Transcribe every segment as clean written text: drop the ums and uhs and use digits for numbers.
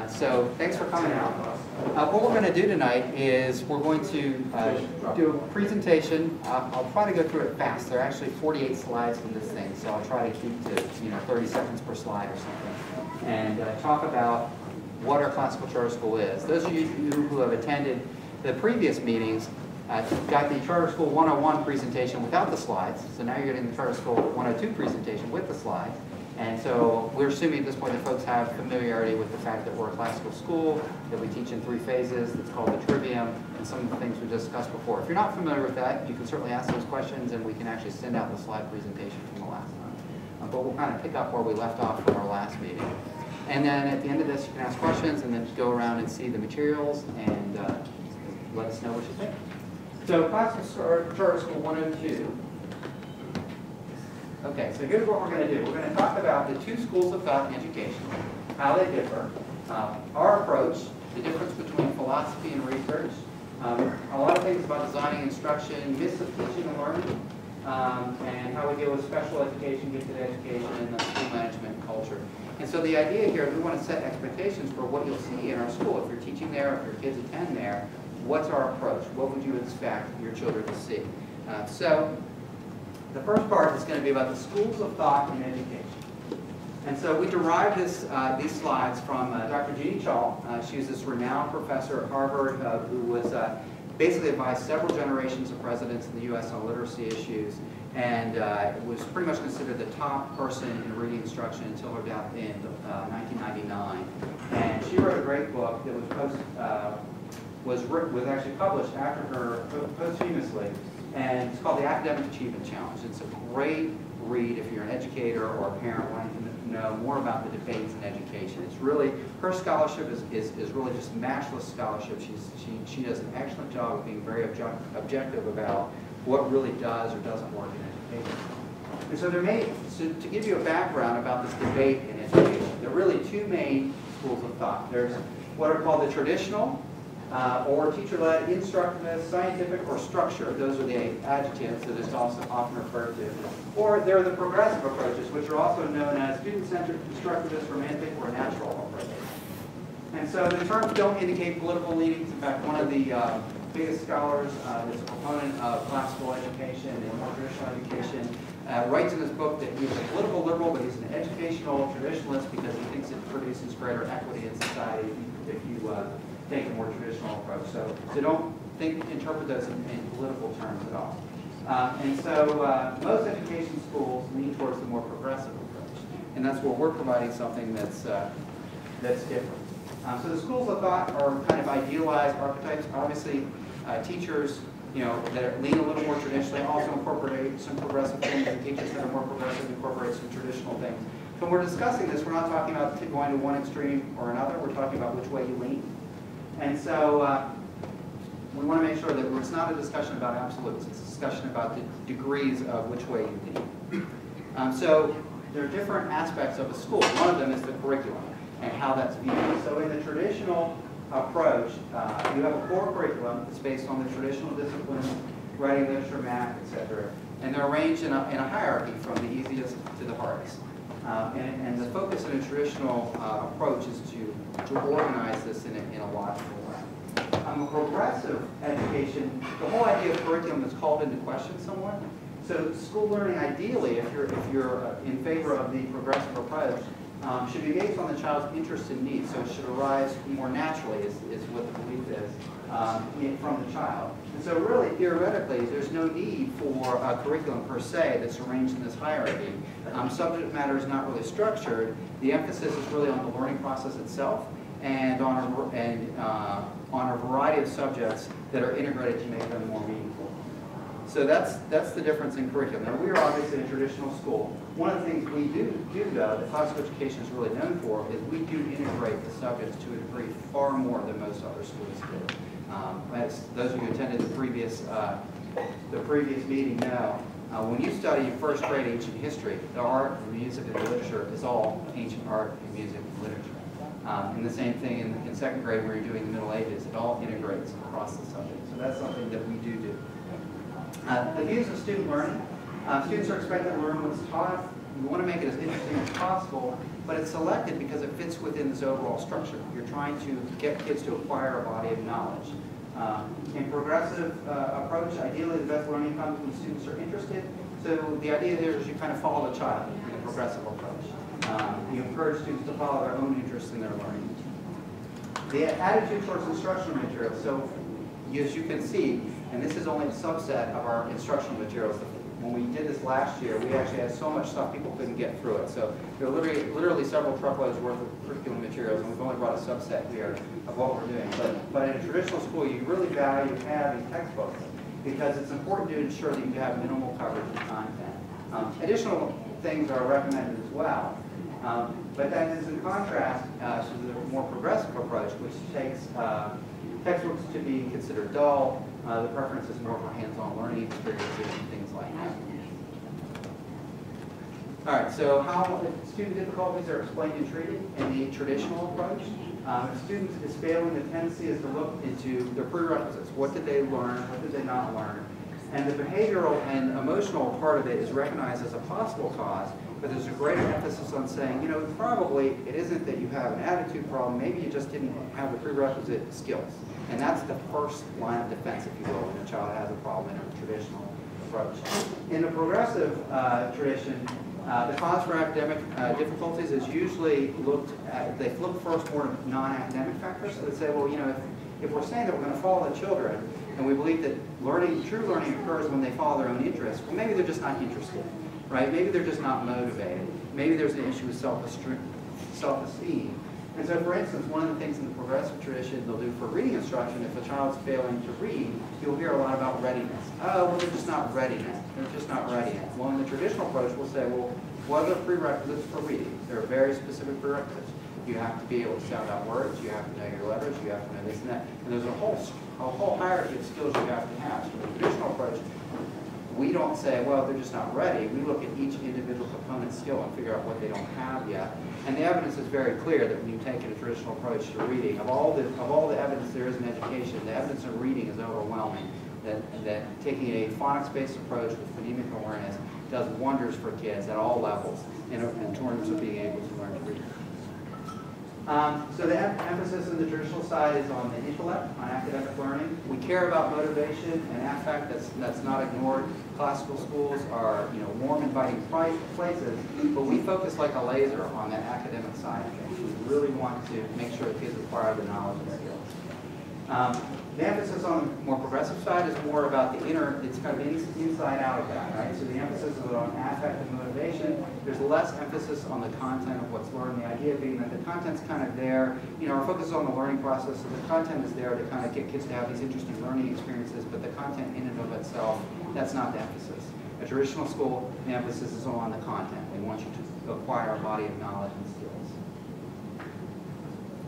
So thanks for coming out. What we're going to do tonight is we're going to do a presentation. I'll try to go through it fast. There are actually 48 slides for this thing, so I'll try to keep to 30 seconds per slide or something, and talk about what our Classical Charter School is. Those of you who have attended the previous meetings got the Charter School 101 presentation without the slides, so now you're getting the Charter School 102 presentation with the slides. And so we're assuming at this point that folks have familiarity with the fact that we're a classical school, that we teach in 3 phases, that's called the trivium, and some of the things we discussed before. If you're not familiar with that, you can certainly ask those questions, and we can actually send out the slide presentation from the last time. But we'll kind of pick up where we left off from our last meeting. And then at the end of this, you can ask questions, and then go around and see the materials, and let us know what you think. So Classical Charter School 102. Okay, so here's what we're going to do. We're going to talk about the 2 schools of thought in education, how they differ, our approach, the difference between philosophy and research, a lot of things about designing instruction, myths of teaching and learning, and how we deal with special education, gifted education, and the school management and culture. And so the idea here is we want to set expectations for what you'll see in our school. If you're teaching there, if your kids attend there, what's our approach? What would you expect your children to see? The first part is going to be about the schools of thought in education. And so we derived these slides from Dr. Jeannie Chall. She was this renowned professor at Harvard who was basically advised several generations of presidents in the U.S. on literacy issues, and was pretty much considered the top person in reading instruction until her death in 1999. And she wrote a great book that was actually published after her posthumously. And it's called the Academic Achievement Challenge. It's a great read if you're an educator or a parent wanting to know more about the debates in education. It's really, her scholarship is really just matchless scholarship. She does an excellent job of being very objective about what really does or doesn't work in education. And so to give you a background about this debate in education, there are really 2 main schools of thought. There's what are called the traditional, or teacher-led, instructivist, scientific, or structure. Those are the adjectives that is also often referred to. Or there are the progressive approaches, which are also known as student-centered, constructivist, romantic, or natural approaches. And so the terms don't indicate political leanings. In fact, one of the biggest scholars that's a proponent of classical education and more traditional education writes in his book that he's a political liberal, but he's an educational traditionalist because he thinks it produces greater equity in society if you take a more traditional approach. So don't interpret those in political terms at all. And so most education schools lean towards the more progressive approach, and that's where we're providing something that's different. So the schools of thought are kind of idealized archetypes. Obviously, teachers that lean a little more traditionally also incorporate some progressive things, and teachers that are more progressive incorporate some traditional things. So when we're discussing this, we're not talking about going to one extreme or another. We're talking about which way you lean. And so we want to make sure that it's not a discussion about absolutes. It's a discussion about the degrees of which way you lean. So there are different aspects of a school. One of them is the curriculum and how that's viewed. So in the traditional approach, you have a core curriculum that's based on the traditional disciplines, writing, literature, math, etc. And they're arranged in a hierarchy from the easiest to the hardest. And the focus in a traditional approach is to organize this in a logical way. A progressive education, the whole idea of curriculum is called into question somewhat. So school learning, ideally, if you're in favor of the progressive approach, should be based on the child's interests and needs. So it should arise more naturally, is what the belief is, from the child. And so really, theoretically, there's no need for a curriculum per se that's arranged in this hierarchy. Subject matter is not really structured. The emphasis is really on the learning process itself and on a variety of subjects that are integrated to make them more meaningful. So that's the difference in curriculum. Now, we are obviously a traditional school. One of the things we do though, that classical education is really known for, is we do integrate the subjects to a degree far more than most other schools do. As those of you who attended the previous meeting know, when you study first grade ancient history, the art, the music, and the literature is all ancient art and music and literature. And the same thing in second grade where you're doing the Middle Ages. It all integrates across the subject. So that's something that we do. The views of student learning. Students are expected to learn what's taught We want to make it as interesting as possible, but it's selected because it fits within this overall structure. You're trying to get kids to acquire a body of knowledge. In progressive approach, ideally the best learning comes when students are interested. So the idea there is you kind of follow the child in the progressive approach. You encourage students to follow their own interests in their learning. The attitude towards instructional materials. So as you can see, and this is only a subset of our instructional materials. When we did this last year, we actually had so much stuff people couldn't get through it. So there are literally several truckloads worth of curriculum materials, and we've only brought a subset here of what we're doing. But in a traditional school, you really value having textbooks because it's important to ensure that you have minimal coverage of content. Additional things are recommended as well. But that is in contrast to the more progressive approach, which takes textbooks to be considered dull. The preference is more for hands-on learning experiences and things like that. All right, so how student difficulties are explained and treated in the traditional approach. If a student is failing, the tendency is to look into their prerequisites. What did they learn? What did they not learn? And the behavioral and emotional part of it is recognized as a possible cause, but there's a greater emphasis on saying, you know, probably it isn't that you have an attitude problem, maybe you just didn't have the prerequisite skills. And that's the first line of defense, if you will, when a child has a problem in a traditional approach. In the progressive tradition, the cause for academic difficulties is usually looked at, they look first more to non-academic factors. So they say, well, you know, if we're saying that we're going to follow the children, and we believe that true learning occurs when they follow their own interests, well, maybe they're just not interested, right? Maybe they're just not motivated. Maybe there's an issue with self-esteem. And so, for instance, one of the things in the progressive tradition they'll do for reading instruction, if a child's failing to read, you'll hear a lot about readiness. Oh, well, they're just not ready yet. They're just not ready yet. Well, in the traditional approach, we'll say, well, what are the prerequisites for reading? There are very specific prerequisites. You have to be able to sound out words. You have to know your letters. You have to know this and that. And there's a whole hierarchy of skills you have to have. So in the traditional approach, we don't say, well, they're just not ready. We look at each individual component skill and figure out what they don't have yet. And the evidence is very clear that when you take a traditional approach to reading, of all the evidence there is in education, the evidence in reading is overwhelming. That taking a phonics-based approach with phonemic awareness does wonders for kids at all levels in terms of being able to learn to read. So the emphasis in the traditional side is on the intellect, on academic learning. We care about motivation and affect. That's not ignored. Classical schools are, you know, warm, inviting places, but we focus like a laser on that academic side of things. We really want to make sure that kids acquire the knowledge and skills. The emphasis on the more progressive side is more about the inner, it's kind of inside out of that, right? So the emphasis is on affect and motivation. There's less emphasis on the content of what's learned. The idea being that the content's kind of there. You know, our focus is on the learning process, so the content is there to kind of get kids to have these interesting learning experiences, but the content in and of itself, that's not the emphasis. A traditional school, the emphasis is on the content. We want you to acquire a body of knowledge and skills.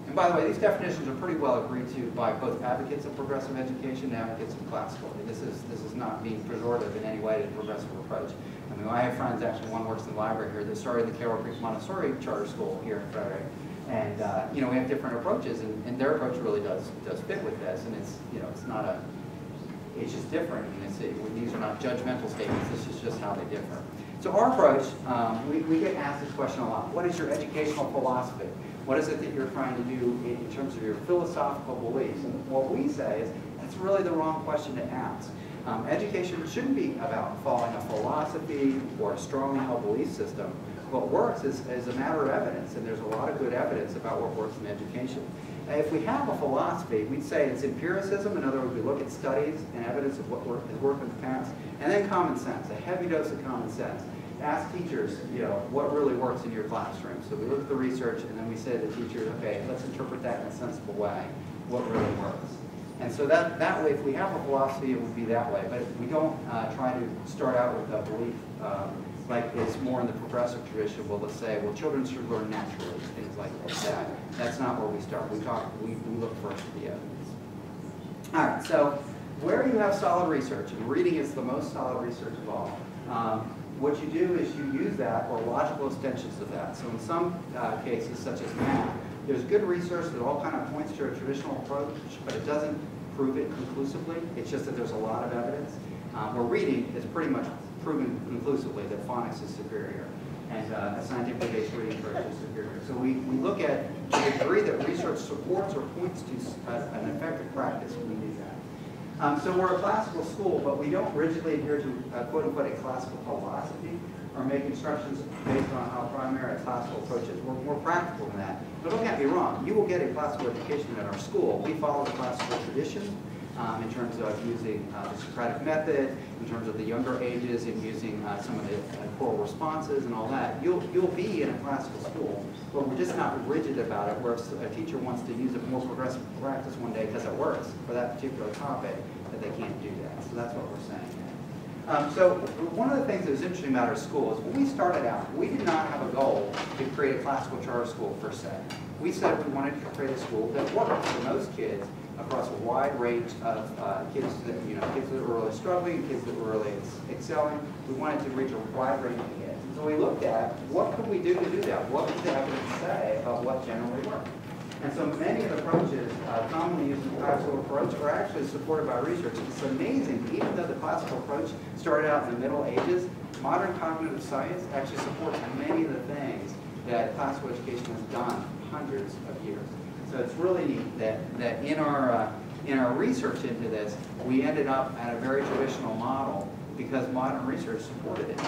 And by the way, these definitions are pretty well agreed to by both advocates of progressive education and advocates of classical. This is not being pejorative in any way to the progressive approach. I mean, I have friends, actually one works in the library here, that started the Carroll Creek Montessori Charter School here in Frederick. And you know, we have different approaches, and their approach really does fit with this. And it's, you know, it's not a, it's just different. These are not judgmental statements. This is just how they differ. So our approach, we get asked this question a lot. What is your educational philosophy? What is it that you're trying to do in terms of your philosophical beliefs? And what we say is that's really the wrong question to ask. Education shouldn't be about following a philosophy or a strongly held belief system. What works is a matter of evidence, and there's a lot of good evidence about what works in education. If we have a philosophy, we'd say it's empiricism. In other words, we look at studies and evidence of what has worked in the past, and then common sense, a heavy dose of common sense. Ask teachers, you know, what really works in your classroom. So we look at the research, and then we say to the teachers, okay, let's interpret that in a sensible way. What really works? And so that way, if we have a philosophy, it would be that way. But we don't try to start out with a belief like it's more in the progressive tradition. Well, let's say, well, children should learn naturally, things like that. That's not where we start. We look first at the evidence. All right, so where you have solid research, and reading is the most solid research of all, what you do is you use that or logical extensions of that. So in some cases, such as math, there's good research that all kind of points to a traditional approach, but it doesn't prove it conclusively. It's just that there's a lot of evidence. Where reading is pretty much proven conclusively that phonics is superior. and a scientifically based reading approach is superior. So we look at the degree that research supports or points to an effective practice, we do that. So we're a classical school, but we don't rigidly adhere to quote-unquote a classical philosophy or make instructions based on how primary a classical approach is. We're more practical than that. But don't get me wrong, you will get a classical education at our school. We follow the classical tradition in terms of using the Socratic method, in terms of the younger ages, and using some of the choral responses and all that. You'll be in a classical school, but we're just not rigid about it, where if a teacher wants to use a more progressive practice one day because it works for that particular topic, that they can't do that. So that's what we're saying. So one of the things that was interesting about our school is when we started out, we did not have a goal to create a classical charter school per se. We said we wanted to create a school that works for most kids across a wide range of kids that were really struggling, kids that were really excelling. We wanted to reach a wide range of kids. So we looked at what could we do to do that? What does the evidence say about what generally worked? And so many of the approaches commonly used in the classical approach are actually supported by research. It's amazing, even though the classical approach started out in the Middle Ages, modern cognitive science actually supports many of the things that classical education has done for hundreds of years. So it's really neat that in our research into this, we ended up at a very traditional model because modern research supported it.